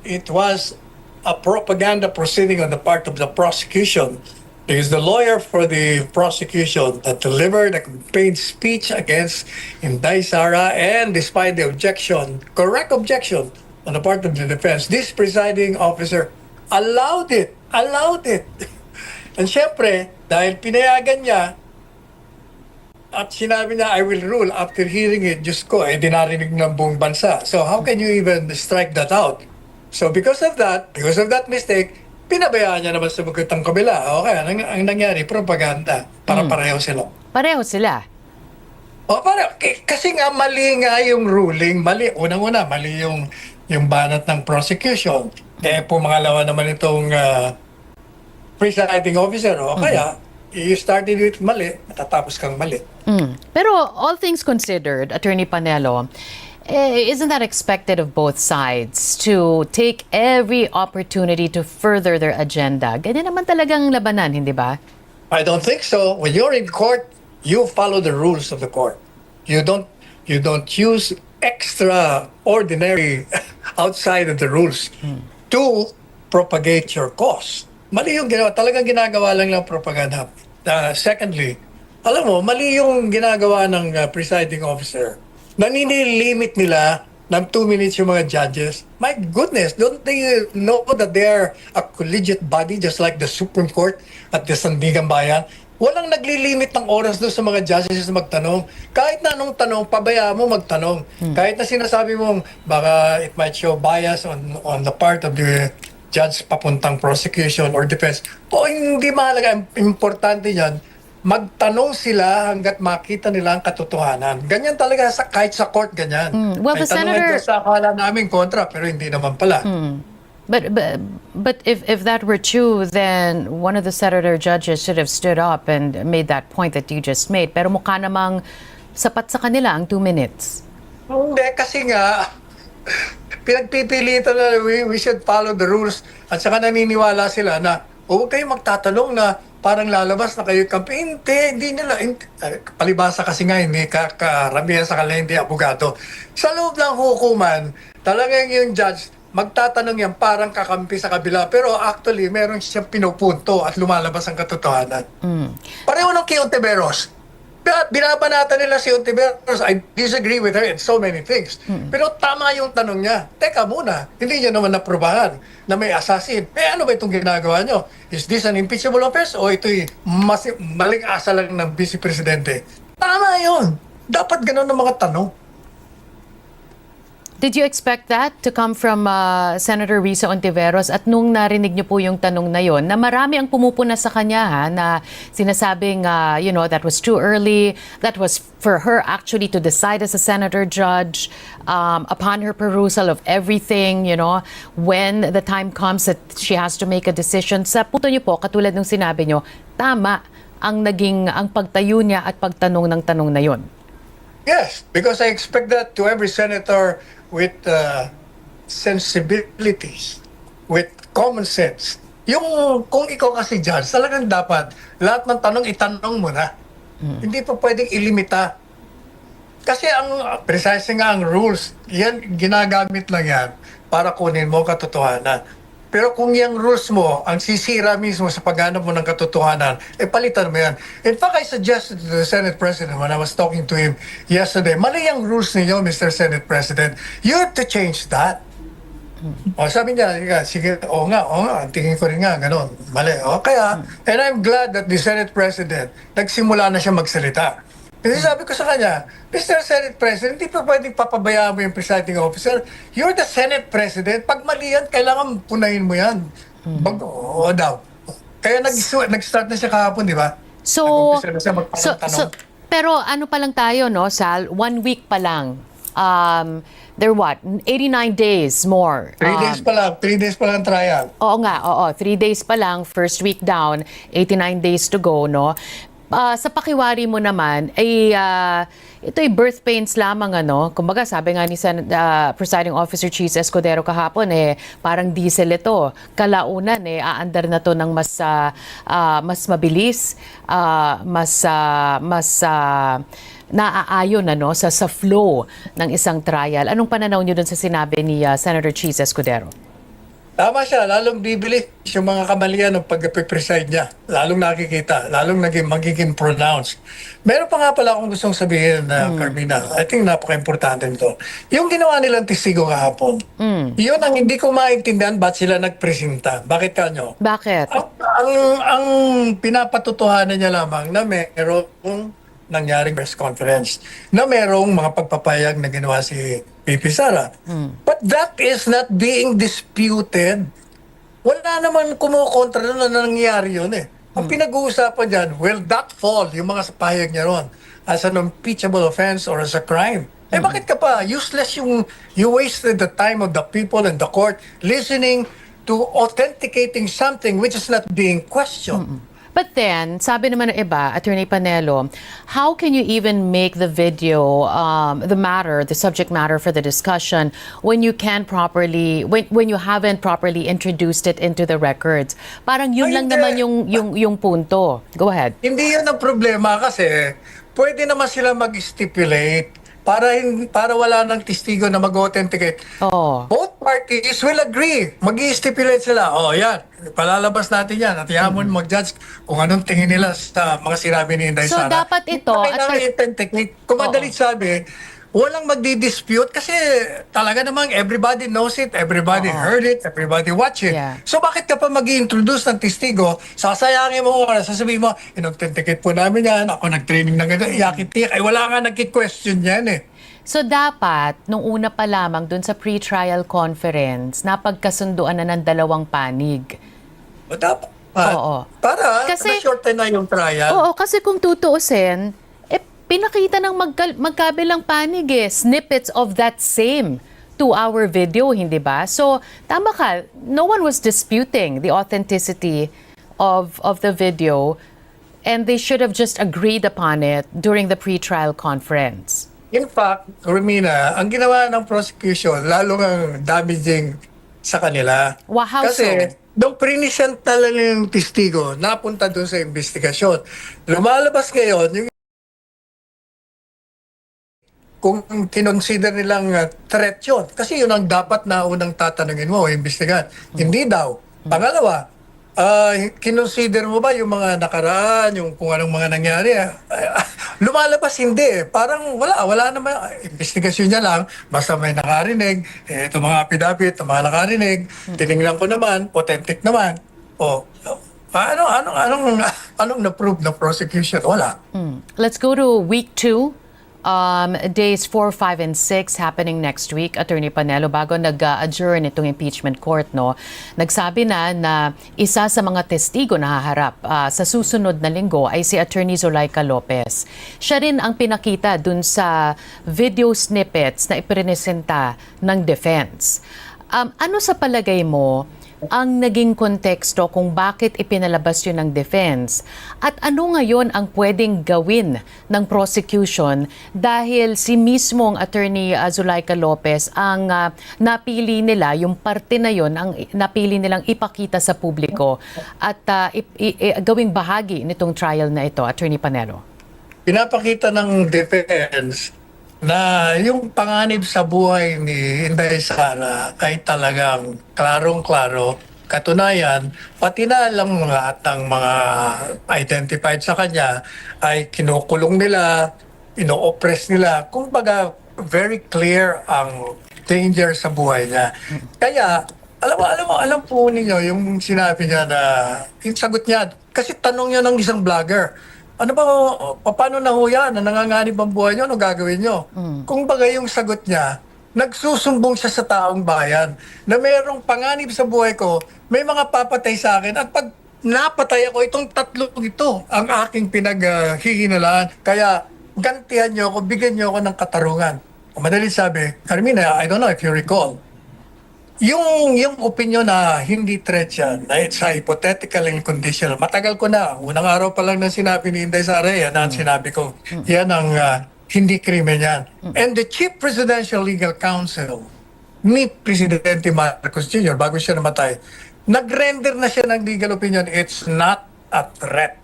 it was a propaganda proceeding on the part of the prosecution, because the lawyer for the prosecution that delivered a campaign speech against Inday Sara, and despite the objection, correct objection on the part of the defense, this presiding officer allowed it. Allowed it. And syempre, dahil pinayagan niya, at sinabi niya, I will rule after hearing it, Diyos ko, dinarinig ng buong bansa. So how can you even strike that out? So because of that mistake, pinabayaan niya naman sumagot ang kabila. Okay, ang nangyari, propaganda. Para pareho sila. Pareho sila. O kasi nga mali nga yung ruling, mali. Unang-una, mali yung banat ng prosecution. Pumangalawa naman itong presiding officer. O kaya, you started with mali, matatapos kang mali. Pero all things considered, Attorney Panelo, isn't that expected of both sides to take every opportunity to further their agenda? Ganyan naman talagang labanan, hindi ba? I don't think so. When you're in court, you follow the rules of the court. You don't use extraordinary outside of the rules to propagate your cause. Mali yung ginawa. Talagang ginagawa lang ng propaganda. Secondly, alam mo, mali yung ginagawa ng presiding officer. Naninilimit nila ng 2 minutes yung mga judges. My goodness, don't they know that they are a collegiate body just like the Supreme Court at the Sandigan Bayan? Walang naglilimit ng oras doon sa mga judges na magtanong. Kahit na anong tanong, pabayaan mo magtanong. Kahit na sinasabi mong baka it might show bias on the part of the judge papuntang prosecution or defense. O hindi mahalaga, importante yan, magtanong sila hanggat makita nila ang katotohanan. Ganyan talaga kahit sa court, ganyan. Well, the Senator... Sa akala namin kontra, pero hindi naman pala. But if that were true, then one of the senator judges should have stood up and made that point that you just made. Pero mukha namang sapat sa kanila ang 2 minutes. Hindi, kasi nga, pinagpipilitan na we should follow the rules, at saka naniniwala sila na huwag kayong magtatanong na parang lalabas na kayo campaign. Hindi nila. Palibasa kasi nga, hindi karamihan sa kanila, hindi abogado. Sa loob ng hukuman, talagang yung judge, magtatanong yan parang kakampi sa kabila. Pero actually, meron siyang pinupunto at lumalabas ang katotohanan. Pareho ng kay Ontiveros. Binabanatan nila si Ontiveros. I disagree with her in so many things. Pero tama yung tanong niya. Teka muna, hindi niya naman naprobahan na may assassin. Ano ba itong ginagawa niyo? Is this an impeachable offense o ito'y maling asa lang ng Vice Presidente? Tama yun. Dapat ganun ang mga tanong. Did you expect that to come from Senator Risa Ontiveros? At nung narinig niyo po yung tanong na yon, na marami ang pumupuna sa kanya na sinasabing, that was too early, that was for her actually to decide as a senator judge upon her perusal of everything, when the time comes that she has to make a decision. Sa punto niyo po, katulad ng sinabi niyo, tama ang pagtayo niya at pagtanong ng tanong na yon. Yes, because I expect that to every senator with sensibilities, with common sense. Kung ikaw kasi judge, talagang dapat lahat ng tanong itanong mo na. Hindi pa pwedeng ilimita. Kasi precisely nga ang rules, yan, ginagamit lang yan para kunin mo katotohanan. Pero kung yung rules mo, ang sisira mismo sa paghanap mo ng katotohanan, palitan mo yan. In fact, I suggested to the Senate President when I was talking to him yesterday, mali yung rules ninyo, Mr. Senate President. You have to change that. O sabi niya, sige, oo nga, tingin ko rin nga, gano'n, mali. And I'm glad that the Senate President, nagsimula na siya magsalita. Kasi sabi ko sa kanya, Mr. Senate President, hindi pa pwedeng papabayaan mo yung presiding officer. You're the Senate President. Pag mali yan, kailangan punahin mo yan. Oo daw. Kaya nag-start na siya kahapon, di ba? So, Nag-umpisa na siya magtanong-tanong. pero ano pa lang tayo, no, Sal? 1 week pa lang. There 89 days more. 3 days pa lang. 3 days pa lang trial. Oo nga, 3 days pa lang, first week down, 89 days to go, no? Sa pakiwari mo naman, ito'y birth pains lamang, Kumbaga, sabi nga ni Presiding Officer Cheese Escudero kahapon, parang diesel ito. Kalaunan, aandar na to ng mas mabilis, mas naaayon sa flow ng isang trial. Anong pananaw niyo dun sa sinabi ni Senator Cheese Escudero? Tama siya, lalong bibilis yung mga kamalian ng pag-preside niya. Lalong nakikita, lalong magiging pronounced. Meron pa nga pala akong gustong sabihin na, Carmina, I think napaka-importante nito. Yung ginawa nilang testigo kahapon, yun ang hindi ko maintindihan ba't sila nagpresenta. Bakit kanyo? Bakit? Ang pinapatotohanan niya lamang na merong nangyaring press conference na merong mga pagpapayag na ginawa si Pipi Sara. But that is not being disputed. Wala naman kumukontra na nangyari yun eh. Ang pinag-uusapan dyan, will that fall, yung mga pahayag niya ron, as an impeachable offense or as a crime? Eh bakit ka pa? Useless you wasted the time of the people in the court listening to authenticating something which is not being questioned. But then, sabi naman ng iba, Attorney Panelo, how can you even make the video, the subject matter for the discussion when you can't properly, when you haven't properly introduced it into the records? Parang yun Ay, lang hindi. naman yung punto. Go ahead. Hindi yun ang problema kasi pwede naman sila mag-stipulate para wala ng testigo na mag-authenticate. Oo. Both parties will agree. Mag-i-stipulate sila. Oh, yan. Palalabas natin yan. At yaman mag-judge kung anong tingin nila sa mga sinabi ni Inday So, Sara. dapat ito, Kailangan i-authenticate. Kung madalit sabi, walang magdi-dispute kasi talaga namang everybody knows it, everybody heard it, everybody watched it. Yeah. So bakit ka pa mag-i-introduce ng testigo, sasayangin mo oras, sasabihin mo, in-authenticate po namin yan, ako nag-training na gano'n, iyakitik, ay wala nga nag-question yan eh. So dapat, nung una pa lamang dun sa pre-trial conference, napagkasunduan na ng dalawang panig. O dapat, Oo. para Kasi- na-shorten na yung trial. Oo, kasi kung tutuusin, pinakita ng magkabilang panig snippets of that same 2-hour video, hindi ba? So, tama ka, no one was disputing the authenticity of the video and they should have just agreed upon it during the pre-trial conference. In fact, Romina, ang ginawa ng prosecution, lalo ang damaging sa kanila. Wow, how Kasi, so? nung prinisent talaga yung testigo, napunta doon sa investigasyon. Lumalabas ngayon, yung kung kinonsider nilang threat yun. Kasi yun ang dapat na unang tatanungin mo, imbestigahan. Hindi daw. Pangalawa, kinonsider mo ba yung mga nakaraan, yung kung anong mga nangyari? Lumalabas hindi. Parang wala naman. Investigasyon niya lang, basta may nakarinig, ito mga apidapit, ito mga nakarinig, tinignan ko naman, authentic naman. Anong na-prove ng prosecution? Wala. Let's go to week 2. Days 4, 5, and 6 happening next week. Attorney Panelo, bago nag-adjourn itong impeachment court, nagsabi na isa sa mga testigo na haharap sa susunod na linggo ay si Attorney Zulaika Lopez. Siya rin ang pinakita dun sa video snippets na ipresenta ng defense. Ano sa palagay mo ang naging konteksto kung bakit ipinalabas yun ng defense? At ano ngayon ang pwedeng gawin ng prosecution dahil si mismong Attorney Zulaika Lopez ang napili nila, yung parte na yun, ang napili nilang ipakita sa publiko at gawing bahagi nitong trial na ito, Attorney Panelo? Pinapakita ng defense na yung panganib sa buhay ni Inday Sara ay talagang klarong-klaro. Katunayan, pati na alam lahat ng mga identified sa kanya ay kinukulong nila, ino-oppress nila. Kumbaga, very clear ang danger sa buhay niya. Kaya, alam po ninyo yung sinabi niya na, yung sagot niya, kasi tanong niya ng isang vlogger, ano ba, paano na ho yan? Nanganganib ang buhay nyo? Ano gagawin nyo? Kung bagay yung sagot niya, nagsusumbong siya sa taong bayan na mayroong panganib sa buhay ko, may mga papatay sa akin at pag napatay ako, itong tatlong ito ang aking pinaghihinalaan. Kaya gantihan nyo ako, bigyan nyo ako ng katarungan. O madali sabi, Carmina, I don't know if you recall, yung opinion na hindi threat yan, na it's a hypothetical and conditional, matagal ko na. Unang araw pa lang na sinabi ni Inday Sara, yan ang sinabi ko. Yan ang hindi krimen yan. And the Chief Presidential Legal Counsel ni Presidente Marcos Jr., bago siya namatay, nag-render na siya ng legal opinion, it's not a threat.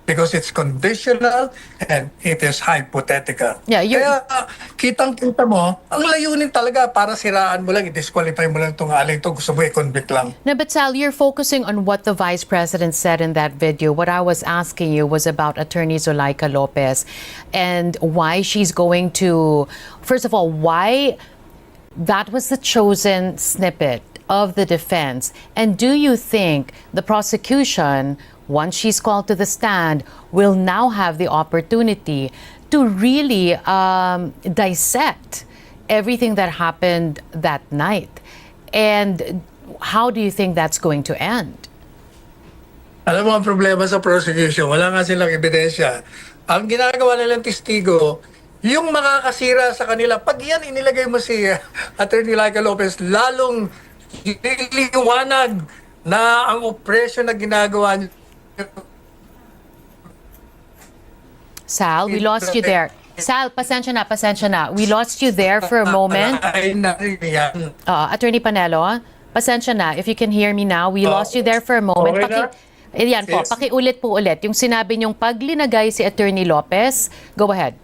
because it's conditional and it is hypothetical. Yeah, Kaya kitang-kita mo, ang layunin talaga para siraan mo lang, i-disqualify mo lang itong aling to, gusto mo i-convict lang. No, but Sal, you're focusing on what the vice president said in that video. What I was asking you was about Attorney Zulaika Lopez and why she's going to, first of all, why that was the chosen snippet of the defense. And do you think the prosecution, once she's called to the stand, will now have the opportunity to really dissect everything that happened that night? And how do you think that's going to end? Alam mo ang problema sa prosecution, wala nga silang ebidensya. Ang ginagawa nilang testigo, yung makakasira sa kanila, pag yan inilagay mo si Attorney Laika Lopez, lalong liliwanag na ang oppression na ginagawa niya. Sal, we lost you there. Sal, pasensya na. We lost you there for a moment. Ay, yan. Attorney Panelo, pasensya na. If you can hear me now, we lost you there for a moment. Okay na? Yan po, Yes. pakiulit po ulit. Yung sinabi niyong pag linagay si Attorney Lopez, go ahead.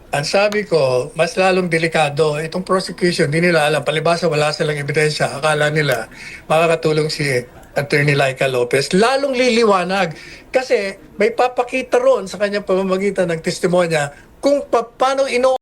Ang sabi ko, mas lalong delikado. Itong prosecution, hindi nila alam. Palibasa, wala silang ebidensya. Akala nila makakatulong si Attorney Laika Lopez. Lalong liliwanag. Kasi may papakita roon sa kanyang pamamagitan ng testimonya kung paano ino